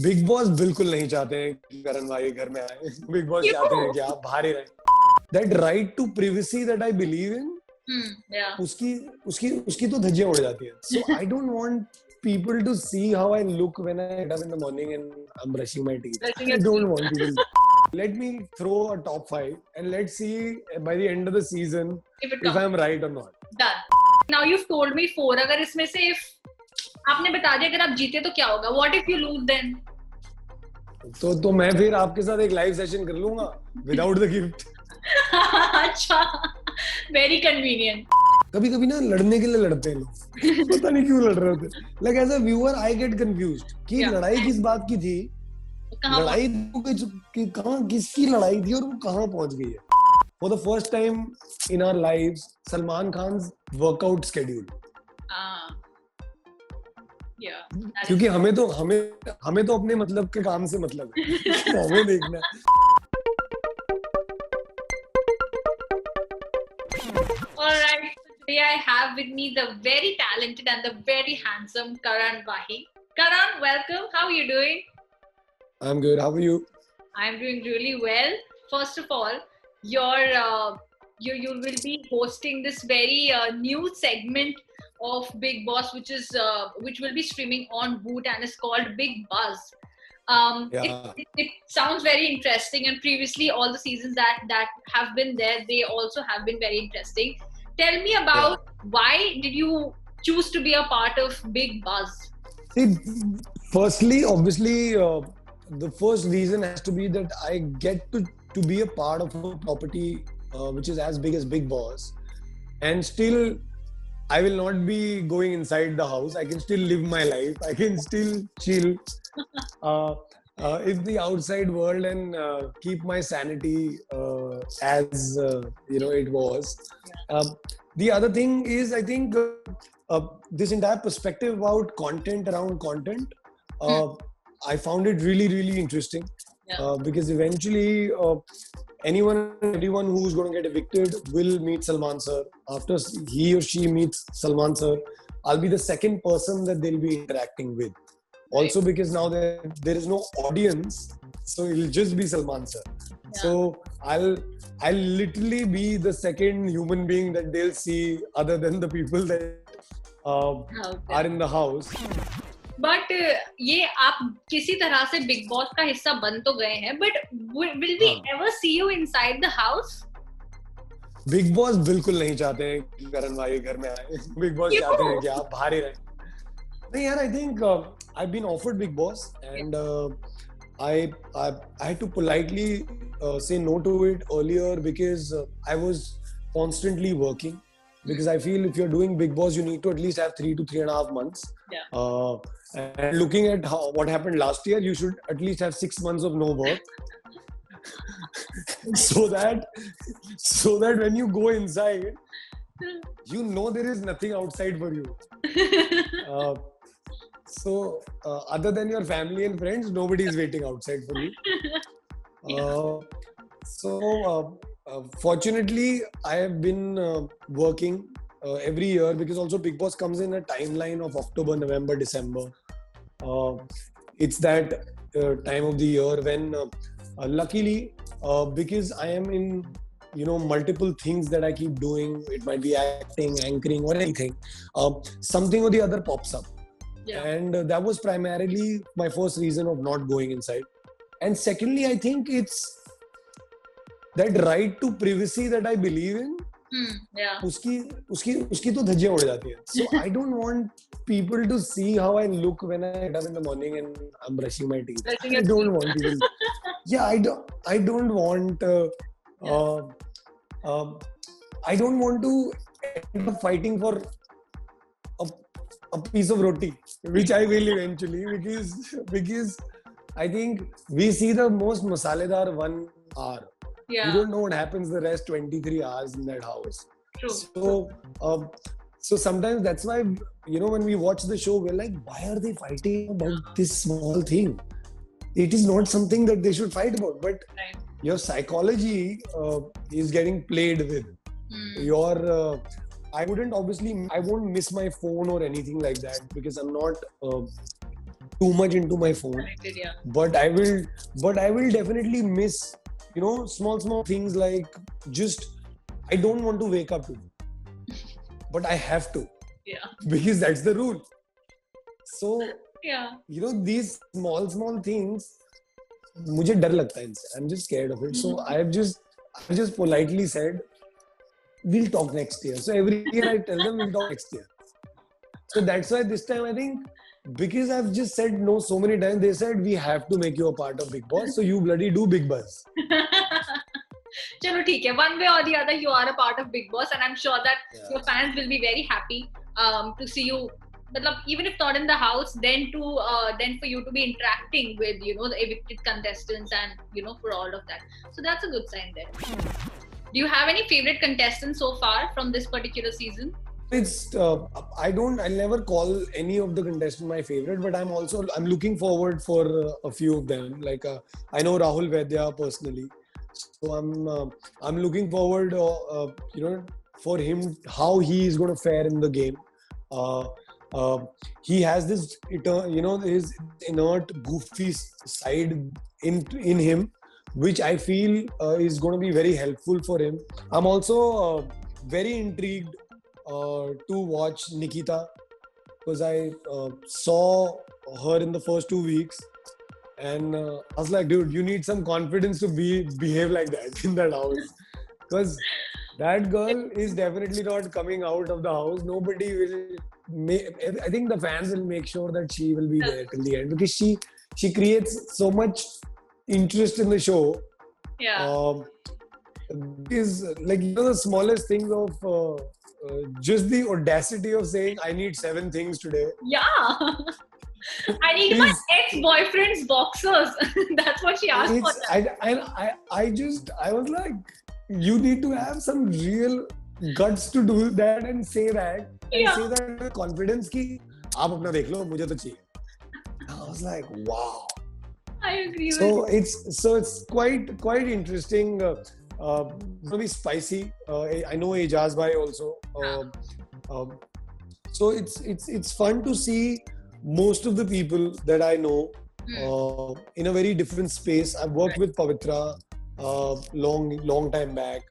Big boss बिल्कुल नहीं चाहते हैं कि करण भाई घर में आए. बिग बॉस चाहते हैं कि आप बाहर ही रहें. That right to privacy that I believe in, yeah. उसकी तो धज्जियां उड़ जाती हैं. So I don't want people to see how I look when I get up in the morning and I'm brushing my teeth. I don't want people. Let me throw a top 5 and let's see by the end of the season if I'm right or not. Done. Now you've told me 4. अगर इसमें से if आपने बता दिया अगर आप जीते तो क्या होगा? What if you lose then? तो मैं फिर आपके साथ एक लाइव सेशन कर लूंगा without the gift. अच्छा, very convenient. कभी ना लड़ने के लिए लड़ते हैं लोग. पता नहीं क्यों लड़ रहे होते. Like as a viewer, I get confused कि लड़ाई किस बात की थी. लड़ाई कहाँ किसकी लड़ाई थी और वो कहाँ पहुंच गई है. For the first time in our lives, Salman Khan's workout schedule. Yeah. क्योंकि हमें तो अपने मतलब के काम से मतलब है. हमें देखना है. All right. Today I have with me the very talented and the very handsome Karan Wahi. Karan, welcome. How are you doing? I'm good. How are you? I'm doing really well. First of all, you will be hosting this very new segment of Bigg Boss, which will be streaming on Voot and is called Bigg Buzz. It sounds very interesting, and previously all the seasons that have been there, they also have been very interesting. Tell me about why did you choose to be a part of Bigg Buzz? See, firstly, obviously, the first reason has to be that I get to be a part of a property which is as big as Bigg Boss, and still I will not be going inside the house. I can still live my life. I can still chill in the outside world and keep my sanity as it was. The other thing is, I think this entire perspective about content around content, I found it really, really interesting. Because eventually everyone who's going to get evicted will meet Salman sir. After he or she meets Salman sir, I'll be the second person that they'll be interacting with. Also because now there is no audience, so it'll just be Salman sir. So I'll literally be the second human being that they'll see other than the people that are in the house. But ये आप किसी तरह से big boss का हिस्सा बन तो गए हैं, but will we ever see you inside the house? Big boss बिल्कुल नहीं चाहते हैं कि करण भाई घर में आए. बिग बॉस चाहते हैं कि आप बाहर ही रहें. नहीं यार, I think I've been offered Bigg Boss and I had to politely say no to it earlier because I was constantly working. Because I feel if you're doing Bigg Boss, you need to at least have 3 to 3.5 months. And looking at what happened last year, you should at least have 6 months of no work. so that when you go inside, you know there is nothing outside for you. So other than your family and friends, nobody is waiting outside for you. Fortunately, I have been working every year because also Bigg Boss comes in a timeline of October, November, December. It's that time of the year when luckily because I am in multiple things that I keep doing, it might be acting, anchoring or anything, something or the other pops up. And that was primarily my first reason of not going inside. And secondly, I think it's that right to privacy that I believe in. उसकी तो धज्जियां उड़ जाती हैं. So I don't want people to see how I look when I get up in the morning and I'm brushing my teeth. I don't want people. I don't want. I don't want to end up fighting for a piece of roti, which I will eventually, because I think we see the most masaledar 1 hour. You don't know what happens the rest 23 hours in that house. True. So sometimes that's why, when we watch the show, we're like, why are they fighting about this small thing? It is not something that they should fight about, but your psychology is getting played with. I won't miss my phone or anything like that because I'm not too much into my phone. Connected, yeah. But I will definitely miss, small things like just I don't want to wake up today, but I have to. Yeah. Because that's the rule. So, yeah. These small things, मुझे डर लगता है इनसे. I'm just scared of it. So I've just politely said, we'll talk next year. So every year I tell them we'll talk next year. So that's why this time I think, because I've just said no so many times, they said we have to make you a part of Bigg Boss, so you bloody do Bigg Buzz. Chalo, theek hai. One way or the other, you are a part of Bigg Boss, and I'm sure that your fans will be very happy to see you. Even if not in the house, then for you to be interacting with the evicted contestants and for all of that. So that's a good sign there. Do you have any favorite contestants so far from this particular season? It's I'll never call any of the contestants my favorite, but I'm looking forward for a few of them. Like I know Rahul Vaidya personally, so I'm looking forward for him, how he is going to fare in the game. He has this his inert goofy side in him, which I feel is going to be very helpful for him. I'm also very intrigued to watch Nikita, because I saw her in the first 2 weeks, and I was like, dude, you need some confidence to behave like that in that house, because that girl is definitely not coming out of the house. Nobody will I think the fans will make sure that she will be there till the end, because she creates so much interest in the show. Yeah. Is like the smallest things of just the audacity of saying I need 7 things today. Yeah. I need my ex-boyfriend's boxers. That's what she asked for. I was like, you need to have some real guts to do that and say that. And say that with confidence ki aap apna dekh lo, mujhe to chahiye. I was like, wow. I agree with you. It's quite interesting. Gonna be spicy. I know Ejaz bhai also. So it's fun to see most of the people that I know in a very different space. I've worked with Pavitra long time back.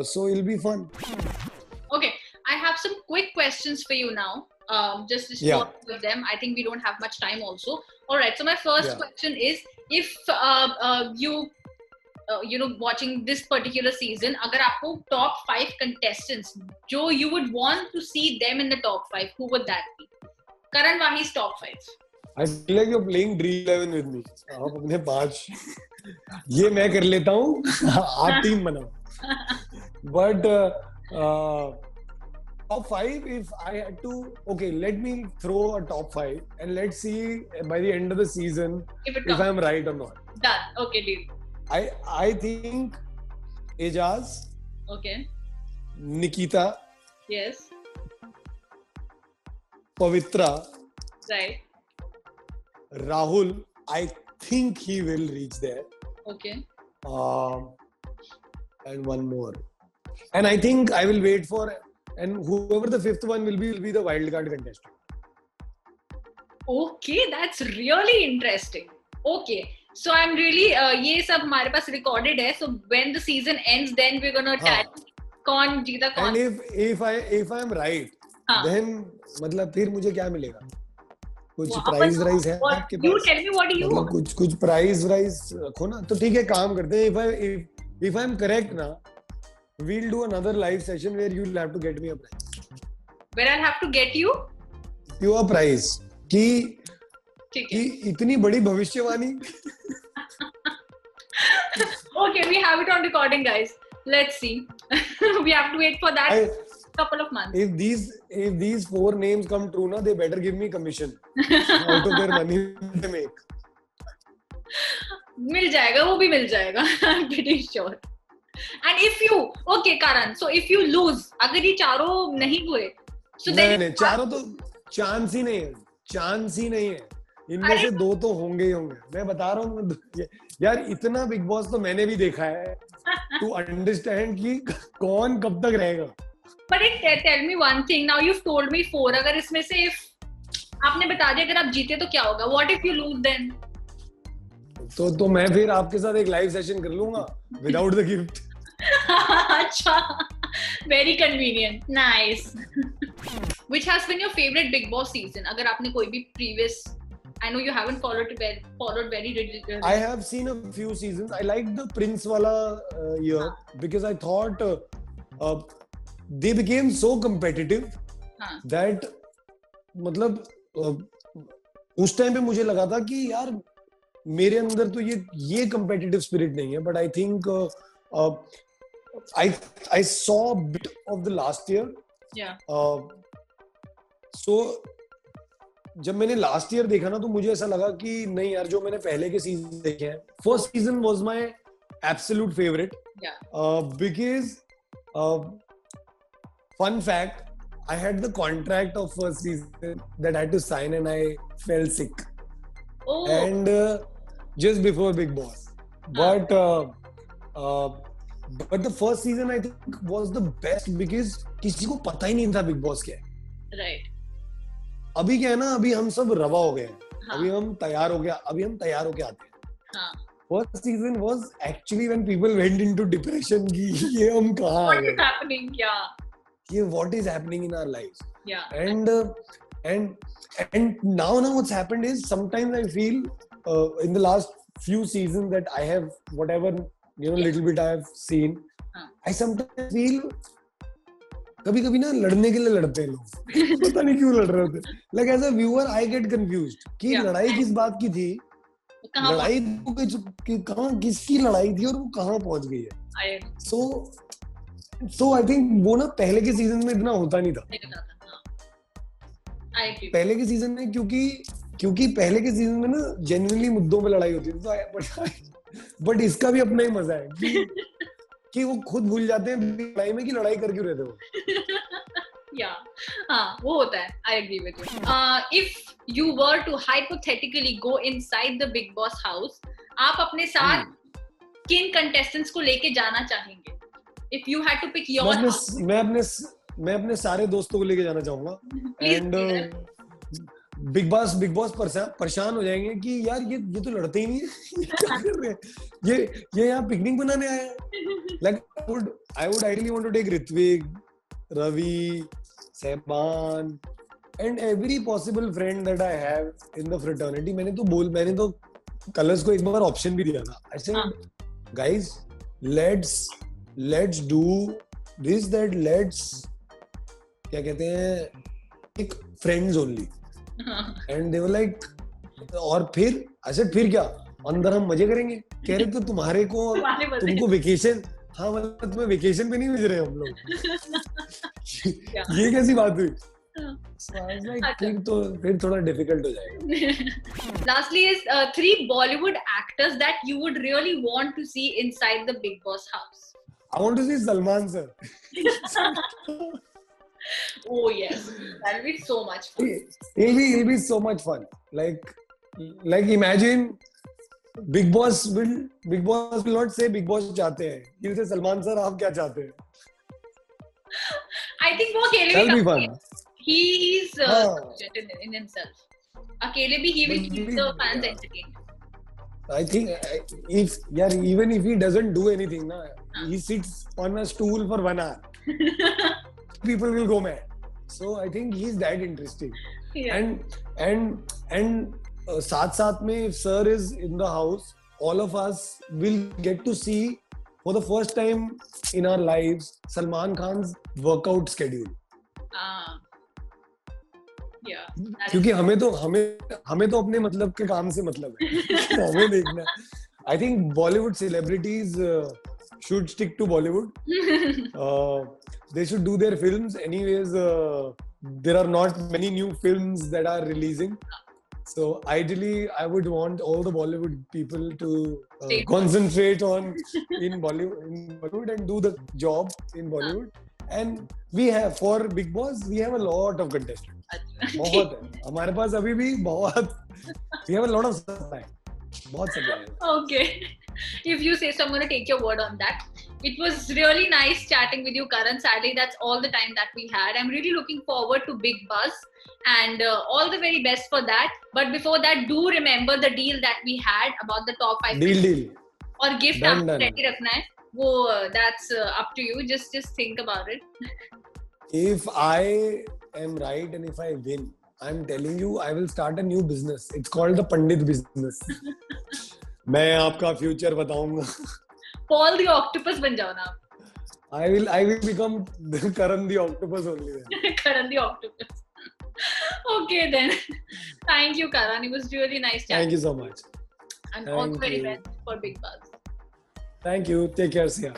So it'll be fun. Okay, I have some quick questions for you now. Just to short with them. I think we don't have much time also. All right. So my first question is, if you watching this particular season, agar aapko top 5 contestants, jo you would want to see them in the top 5, who would that be? Karan Wahi's top 5. I feel like you're playing Dream 11 with me. आप अपने 5 ये मैं कर लेता हूँ, आप team बनाओ. But top 5, if I had to, okay, let me throw a top 5 and let's see by the end of the season if I'm right or not. Done. Okay, deal. I think Ejaz. Okay. Nikita. Yes. Pavitra. Right. Rahul. I think he will reach there. Okay. And one more. And I think I will wait for, and whoever the 5th one will be the wildcard contestant. Okay, that's really interesting. Okay. So I'm really, ये सब हमारे पास recorded है. So when the season ends, then we're gonna tell कौन जीता कौन. And if I'm right, then मतलब फिर मुझे क्या मिलेगा? कुछ प्राइज राइज है आपके पास? You tell me what you want. कुछ प्राइज राइज रखो ना. तो ठीक है, काम करते हैं. If I'm correct ना, we'll do another live session where you'll have to get me a prize. Where I'll have to get you? You a prize. कि इतनी बड़ी भविष्यवाणी. Okay, we have it on recording, guys. Let's see. We have to wait for that couple of months. If these 4 names come true, na, they better give me commission out of their money they make. मिल जाएगा, वो भी मिल जाएगा. I'm pretty sure. And if you, okay, Karan, so if you lose, अगर ये चारों नहीं हुए, so then नहीं, चारों तो चांस ही नहीं है. इनमें से 2 तो होंगे ही होंगे. मैं बता रहा हूँ यार, इतना बिग बॉस तो मैंने भी देखा है to understand कि कौन कब तक रहेगा. But tell me one thing. Now you've told me 4. अगर इसमें से if आपने बता दिया अगर आप जीते तो क्या होगा? What if you lose then? तो मैं फिर आपके साथ एक लाइव सेशन कर लूंगा विदाउट द गिफ्ट. अच्छा, very convenient. Nice. Which has been your favorite Bigg Boss season? अगर आपने कोई भी previous, I know you haven't followed very religiously. I have seen a few seasons. I liked the Prince wala year because I thought they became so competitive that मतलब उस time पे मुझे लगा था कि यार मेरे अंदर तो ये competitive spirit नहीं है. But I think I saw a bit of the last year. Yeah. So जब मैंने लास्ट ईयर देखा ना तो मुझे ऐसा लगा कि नहीं यार जो मैंने पहले के सीजन देखे हैं, first season was my absolute favourite. Because fun fact, I had the contract of first season that I had to sign and I fell sick. Oh. And just before Bigg Boss. But the first season I think was the best because किसी को पता ही नहीं था Bigg Boss क्या है. Right. अभी क्या है ना, अभी हम सब रवा हो गए हैं. अभी हम तैयार हो के आते हैं. First season was actually when people went into depression कि ये हम कहाँ आ गए. What is happening? Yeah. ये what is happening in our lives. Yeah. And now what's happened is sometimes I feel in the last few seasons that I have whatever little bit I have seen, I sometimes feel कभी-कभी ना लड़ने के लिए लड़ते हैं लोग. पता नहीं क्यों लड़ रहे होते. Like as a viewer I get confused कि लड़ाई किस बात की थी, लड़ाई कहाँ किसकी लड़ाई थी और वो कहाँ पहुंच गई है. So I think वो ना पहले के सीजन में इतना होता नहीं था. पहले के सीजन में क्योंकि पहले के सीजन में ना जेन्युइनली मुद्दों पे लड़ाई होती थी. बट इसका भी अपना ही मजा है कि वो खुद भूल जाते हैं लड़ाई में कि लड़ाई कर क्यों रहे थे वो. वो होता है. I agree with you. If you were to hypothetically go inside the Bigg Boss house, आप अपने साथ किन contestants को लेके जाना चाहेंगे? If you had to pick your house. मैं अपने सारे दोस्तों को लेके जाना चाहूंगा. एंड बिग बॉस परेशान हो जाएंगे कि यार ये तो लड़ते ही नहीं है. क्या कर रहे हैं ये यहाँ पिकनिक बनाने आए हैं. Like I would ideally want to take Ritvik, Ravi, Salman and every possible friend that I have in the fraternity. मैंने तो कलर्स को एक बार ऑप्शन भी दिया था. I said, guys, let's do this, that let's क्या कहते हैं, एक friends only. And they were like, और फिर I said फिर क्या, अंदर हम मजे करेंगे. कह रहे तो तुमको वेकेशन, हाँ मतलब तुम्हें वेकेशन पे नहीं भेज रहे हम लोग. ये कैसी बात हुई. So I was like, फिर थोड़ा डिफिकल्ट हो जाएगा. Lastly is 3 Bollywood actors that you would really want to see inside the Bigg Boss house. I want to see Salman sir. Oh yes, that'll be so much fun. It'll be so much fun. Like imagine Bigg Boss will not say Bigg Boss चाहते हैं. He'll say Salman sir आप क्या चाहते हैं? I think वो अकेले That'll be fun. He's in himself. अकेले भी he will keep the fans entertained. I think even if he doesn't do anything na, he sits on a stool for 1 hour. People will go mad. So I think he's that interesting. Yeah. And साथ में if sir is in the house, all of us will get to see for the first time in our lives Salman Khan's workout schedule. Yeah. क्योंकि हमें तो अपने मतलब के काम से मतलब है. हमें देखना. I think Bollywood celebrities should stick to Bollywood. They should do their films. Anyways, there are not many new films that are releasing. So ideally, I would want all the Bollywood people to concentrate in Bollywood and do the job in Bollywood. And for Bigg Boss, we have a lot of contestants. बहुत है. हमारे पास अभी भी बहुत. We have a lot of supply. बहुत supply. Okay. If you say so, I'm going to take your word on that. It was really nice chatting with you, Karan. Sadly, that's all the time that we had. I'm really looking forward to Bigg Buzz and all the very best for that. But before that, do remember the deal that we had about the top 5 Deal. और gift Done, आपको done. ready रखना है. वो that's up to you. Just think about it. If I am right and if I win, I'm telling you, I will start a new business. It's called the Pandit business. मैं आपका future बताऊंगा. Paul the Octopus बन जाओ ना आप. I will become Karan the Octopus only then. Karan the Octopus. Okay then. Thank you, Karan. It was really nice chatting. Thank you so much. And all the very best for Bigg Buzz. Thank you. Take care, Sia.